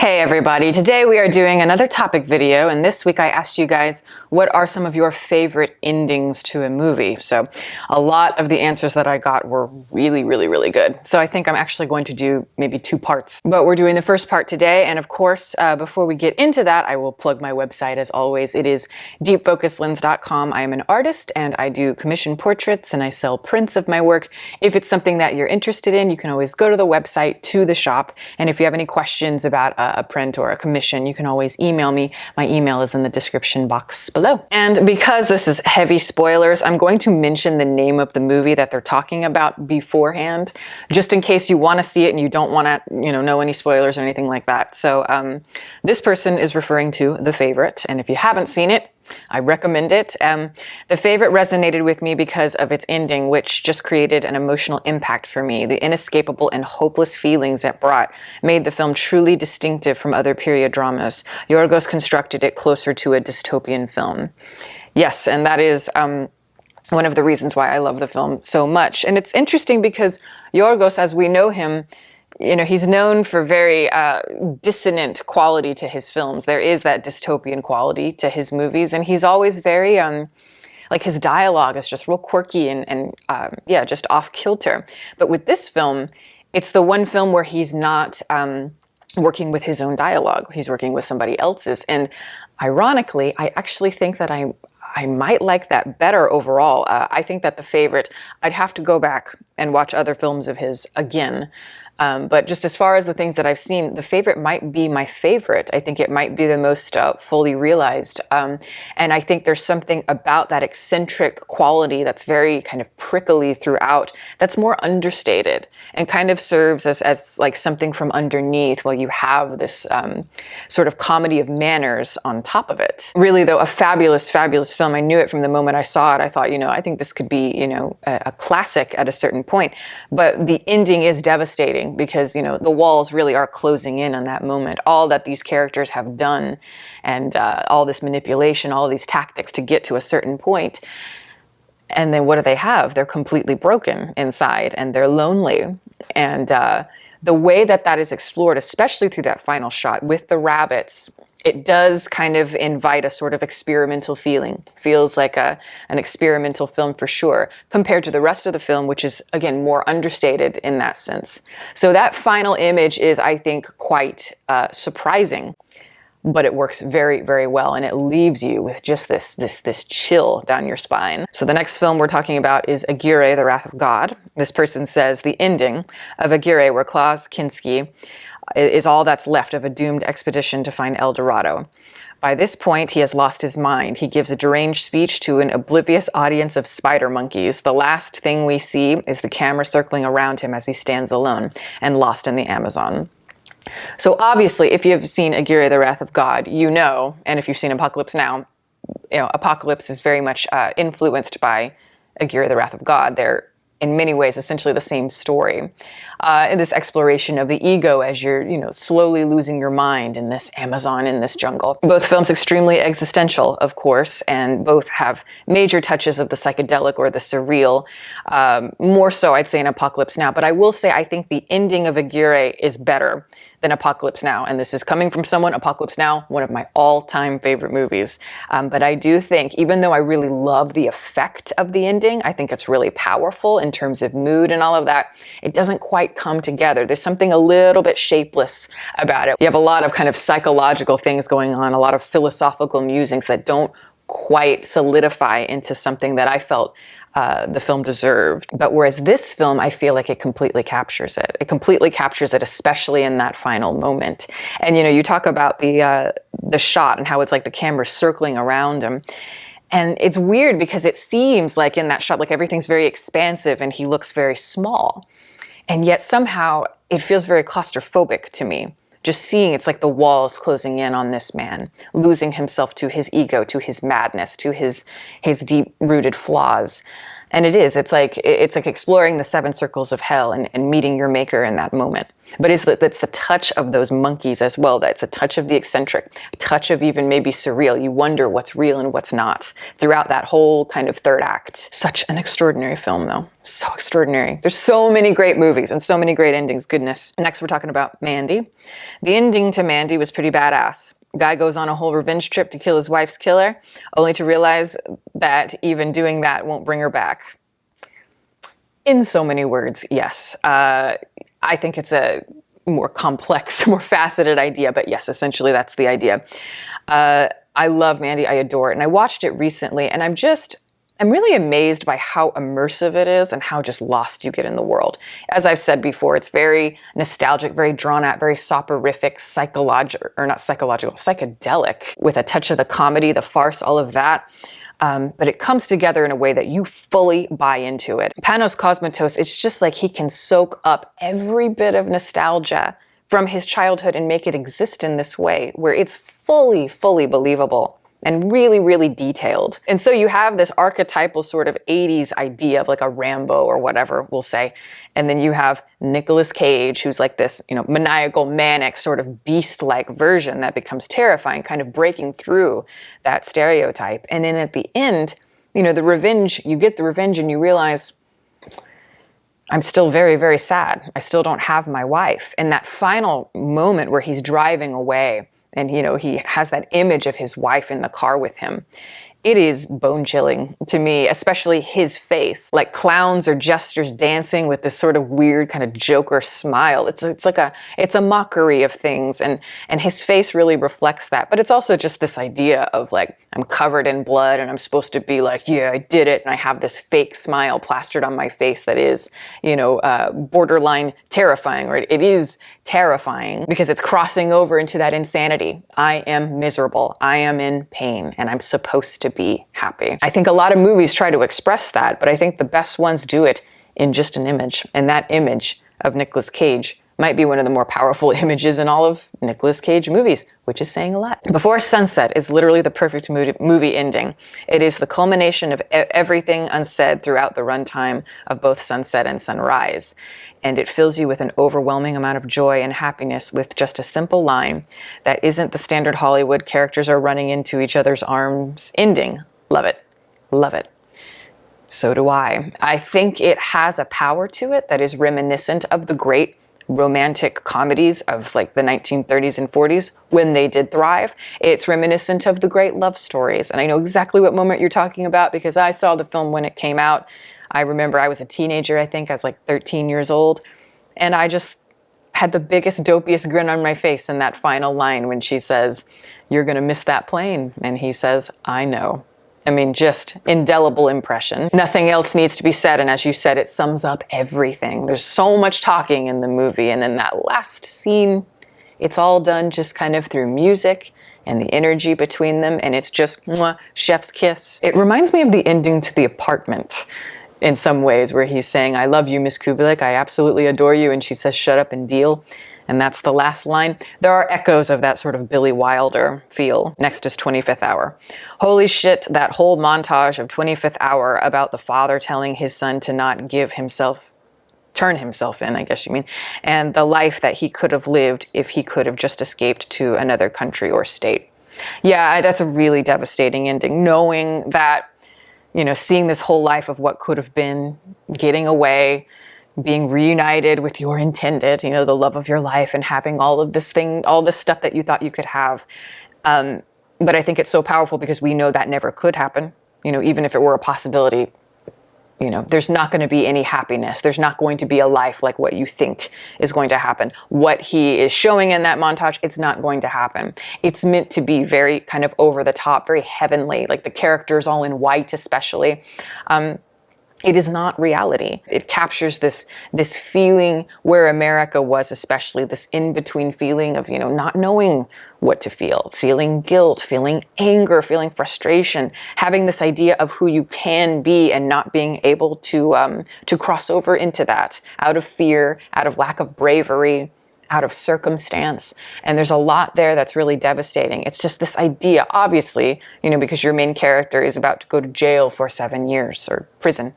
Hey everybody, today we are doing another topic video, and this week I asked you guys what are some of your favorite endings to a movie. So a lot of the answers that I got were really good. So I think I'm actually going to do maybe two parts, but we're doing the first part today. And of course, before we get into that, I will plug my website as always. It is deepfocuslens.com. I am an artist and I do commission portraits and I sell prints of my work. If it's something that you're interested in, you can always go to the website, to the shop. And if you have any questions about a print or a commission, you can always email me. My email is in the description box below. And because this is heavy spoilers, I'm going to mention the name of the movie that they're talking about beforehand, just in case you want to see it and you don't want to, know any spoilers or anything like that. So this person is referring to The Favorite, and if you haven't seen it, I recommend it. The Favorite resonated with me because of its ending, which just created an emotional impact for me. The inescapable and hopeless feelings it brought made the film truly distinctive from other period dramas. Yorgos constructed it closer to a dystopian film. Yes, and that is one of the reasons why I love the film so much. And it's interesting because Yorgos, as we know him, he's known for very dissonant quality to his films. There is that dystopian quality to his movies, and he's always very, like his dialogue is just real quirky and just off kilter. But with this film, it's the one film where he's not working with his own dialogue. He's working with somebody else's. And ironically, I actually think that I might like that better overall. I think that The Favorite, I'd have to go back and watch other films of his again. But just as far as the things that I've seen, The Favorite might be my favorite. I think it might be the most fully realized. And I think there's something about that eccentric quality that's very kind of prickly throughout, that's more understated and kind of serves as like something from underneath while you have this sort of comedy of manners on top of it. Really, though, a fabulous film. I knew it from the moment I saw it. I thought, I think this could be, a classic at a certain point. But the ending is devastating, because the walls really are closing in on that moment. All that these characters have done, and all this manipulation, all these tactics to get to a certain point. And then what do they have? They're completely broken inside, and they're lonely. And the way that is explored, especially through that final shot with the rabbits, it does kind of invite a sort of experimental feeling. Feels like an experimental film for sure, compared to the rest of the film, which is, again, more understated in that sense. So that final image is, I think, quite surprising, but it works very well, and it leaves you with just this chill down your spine. So the next film we're talking about is Aguirre, The Wrath of God. This person says the ending of Aguirre, where Klaus Kinski is all that's left of a doomed expedition to find El Dorado. By this point, he has lost his mind. He gives a deranged speech to an oblivious audience of spider monkeys. The last thing we see is the camera circling around him as he stands alone and lost in the Amazon. So obviously, if you've seen Aguirre, The Wrath of God, and if you've seen Apocalypse Now, Apocalypse is very much influenced by Aguirre, The Wrath of God. They're in many ways essentially the same story. In this exploration of the ego as you're, slowly losing your mind in this Amazon, in this jungle. Both films extremely existential, of course, and both have major touches of the psychedelic or the surreal. More so, I'd say, in Apocalypse Now. But I will say, I think the ending of Aguirre is better than Apocalypse Now. And this is coming from someone, Apocalypse Now, one of my all-time favorite movies. But I do think, even though I really love the effect of the ending, I think it's really powerful in terms of mood and all of that, it doesn't quite come together. There's something a little bit shapeless about it. You have a lot of kind of psychological things going on, a lot of philosophical musings that don't quite solidify into something that I felt the film deserved. But whereas this film, I feel like it completely captures it. It completely captures it, especially in that final moment. And you talk about the shot and how it's like the camera circling around him. And it's weird because it seems like in that shot, like everything's very expansive and he looks very small. And yet somehow it feels very claustrophobic to me. Just seeing it's like the walls closing in on this man, losing himself to his ego, to his madness, to his deep-rooted flaws. And it is. It's like exploring the 7 circles of hell and meeting your maker in that moment. But it's the touch of those monkeys as well. That's a touch of the eccentric, a touch of even maybe surreal. You wonder what's real and what's not throughout that whole kind of third act. Such an extraordinary film, though. So extraordinary. There's so many great movies and so many great endings. Goodness. Next, we're talking about Mandy. The ending to Mandy was pretty badass. Guy goes on a whole revenge trip to kill his wife's killer, only to realize that even doing that won't bring her back. In so many words, yes. I think it's a more complex, more faceted idea, but yes, essentially that's the idea. I love Mandy. I adore it. And I watched it recently, and I'm really amazed by how immersive it is and how just lost you get in the world. As I've said before, it's very nostalgic, very drawn out, very soporific, psychedelic, with a touch of the comedy, the farce, all of that. But it comes together in a way that you fully buy into it. Panos Cosmatos, it's just like he can soak up every bit of nostalgia from his childhood and make it exist in this way where it's fully, fully believable and really, really detailed. And so you have this archetypal sort of 80s idea of like a Rambo or whatever, we'll say. And then you have Nicolas Cage, who's like this, maniacal, manic, sort of beast-like version that becomes terrifying, kind of breaking through that stereotype. And then at the end, the revenge, you get the revenge and you realize, I'm still very, very sad. I still don't have my wife. And that final moment where he's driving away, and, he has that image of his wife in the car with him. It is bone-chilling to me, especially his face, like clowns or jesters dancing with this sort of weird kind of Joker smile. It's a mockery of things, and his face really reflects that. But it's also just this idea of like, I'm covered in blood and I'm supposed to be like, yeah, I did it, and I have this fake smile plastered on my face that is, borderline terrifying, right? It is terrifying because it's crossing over into that insanity. I am miserable. I am in pain, and I'm supposed to be happy. I think a lot of movies try to express that, but I think the best ones do it in just an image. And that image of Nicolas Cage might be one of the more powerful images in all of Nicolas Cage movies, which is saying a lot. Before Sunset is literally the perfect movie ending. It is the culmination of everything unsaid throughout the runtime of both Sunset and Sunrise. And it fills you with an overwhelming amount of joy and happiness with just a simple line that isn't the standard Hollywood characters are running into each other's arms ending. Love it. Love it. So do I. I think it has a power to it that is reminiscent of the great romantic comedies of like the 1930s and 40s when they did thrive. It's reminiscent of the great love stories. And I know exactly what moment you're talking about because I saw the film when it came out. I remember I was a teenager, I think. I was like 13 years old. And I just had the biggest, dopiest grin on my face in that final line when she says, "You're going to miss that plane." And he says, "I know." I mean, just indelible impression. Nothing else needs to be said. And as you said, it sums up everything. There's so much talking in the movie. And in that last scene, it's all done just kind of through music and the energy between them. And it's just mwah, chef's kiss. It reminds me of the ending to The Apartment in some ways, where he's saying, "I love you, Miss Kubelik. I absolutely adore you." And she says, "Shut up and deal." And that's the last line. There are echoes of that sort of Billy Wilder feel. Next is 25th Hour. Holy shit, that whole montage of 25th Hour about the father telling his son to not turn himself in, I guess you mean, and the life that he could have lived if he could have just escaped to another country or state. Yeah, that's a really devastating ending, knowing that, seeing this whole life of what could have been, getting away, being reunited with your intended, the love of your life, and having all this stuff that you thought you could have. But I think it's so powerful because we know that never could happen. Even if it were a possibility, there's not going to be any happiness. There's not going to be a life like what you think is going to happen. What he is showing in that montage, it's not going to happen. It's meant to be very kind of over the top, very heavenly, like the characters all in white especially. It is not reality. It captures this feeling where America was, especially this in-between feeling of, not knowing what to feel, feeling guilt, feeling anger, feeling frustration, having this idea of who you can be and not being able to cross over into that out of fear, out of lack of bravery, out of circumstance. And there's a lot there that's really devastating. It's just this idea, obviously, you know, because your main character is about to go to jail for 7 years or prison.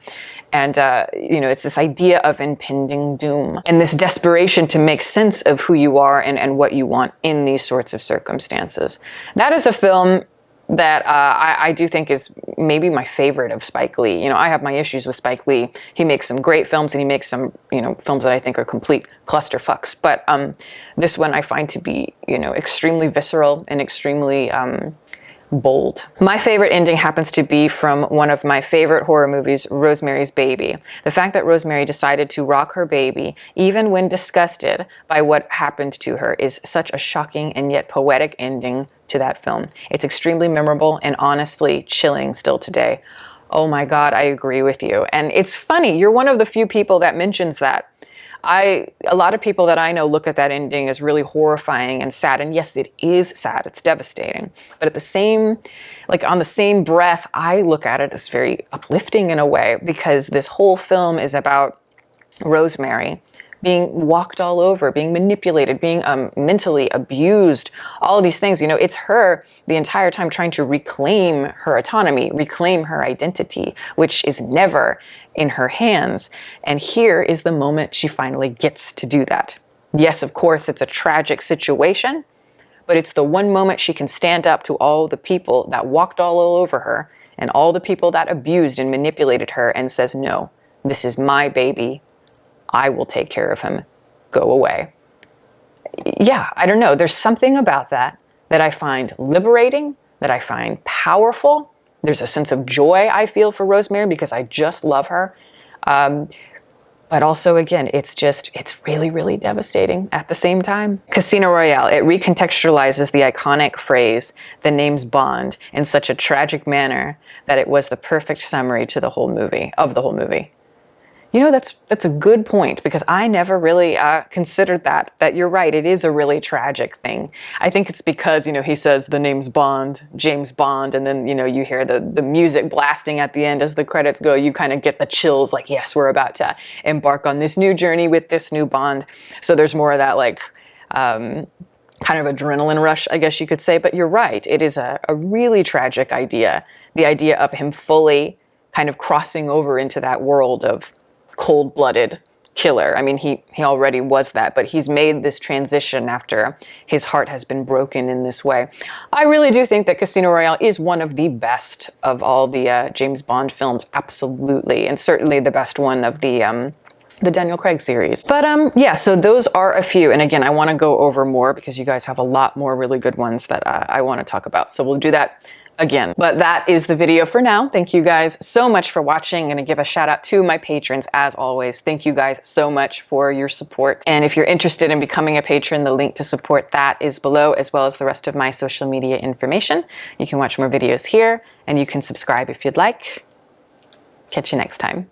And, you know, it's this idea of impending doom and this desperation to make sense of who you are and what you want in these sorts of circumstances. That is a film that I do think is maybe my favorite of Spike Lee. You know, I have my issues with Spike Lee. He makes some great films and he makes some, you know, films that I think are complete clusterfucks. But this one I find to be, you know, extremely visceral and extremely bold. My favorite ending happens to be from one of my favorite horror movies, Rosemary's Baby. The fact that Rosemary decided to rock her baby, even when disgusted by what happened to her, is such a shocking and yet poetic ending to that film. It's extremely memorable and honestly chilling still today. Oh my God, I agree with you. And it's funny, you're one of the few people that mentions that. A lot of people that I know look at that ending as really horrifying and sad. And yes, it is sad. It's devastating. But at the same, like on the same breath, I look at it as very uplifting in a way, because this whole film is about Rosemary being walked all over, being manipulated, being mentally abused, all of these things. You know, it's her the entire time trying to reclaim her autonomy, reclaim her identity, which is never in her hands. And here is the moment she finally gets to do that. Yes, of course, it's a tragic situation, but it's the one moment she can stand up to all the people that walked all over her and all the people that abused and manipulated her and says, no, this is my baby. I will take care of him. Go away. Yeah, I don't know. There's something about that I find liberating, that I find powerful. There's a sense of joy I feel for Rosemary because I just love her. But also, again, it's really, really devastating at the same time. Casino Royale, it recontextualizes the iconic phrase, the name's Bond, in such a tragic manner that it was the perfect summary to the whole movie. You know, that's a good point, because I never really considered that you're right. It is a really tragic thing. I think it's because, you know, he says the name's Bond, James Bond, and then, you know, you hear the music blasting at the end as the credits go. You kind of get the chills, like, yes, we're about to embark on this new journey with this new Bond. So there's more of that, like, kind of adrenaline rush, I guess you could say. But you're right. It is a really tragic idea. The idea of him fully kind of crossing over into that world of cold-blooded killer. I mean, he already was that, but he's made this transition after his heart has been broken in this way. I really do think that Casino Royale is one of the best of all the James Bond films, absolutely, and certainly the best one of the Daniel Craig series. But yeah, so those are a few. And again, I want to go over more because you guys have a lot more really good ones that I want to talk about. So we'll do that again. But that is the video for now. Thank you guys so much for watching. I'm going to give a shout out to my patrons as always. Thank you guys so much for your support. And if you're interested in becoming a patron, the link to support that is below, as well as the rest of my social media information. You can watch more videos here and you can subscribe if you'd like. Catch you next time.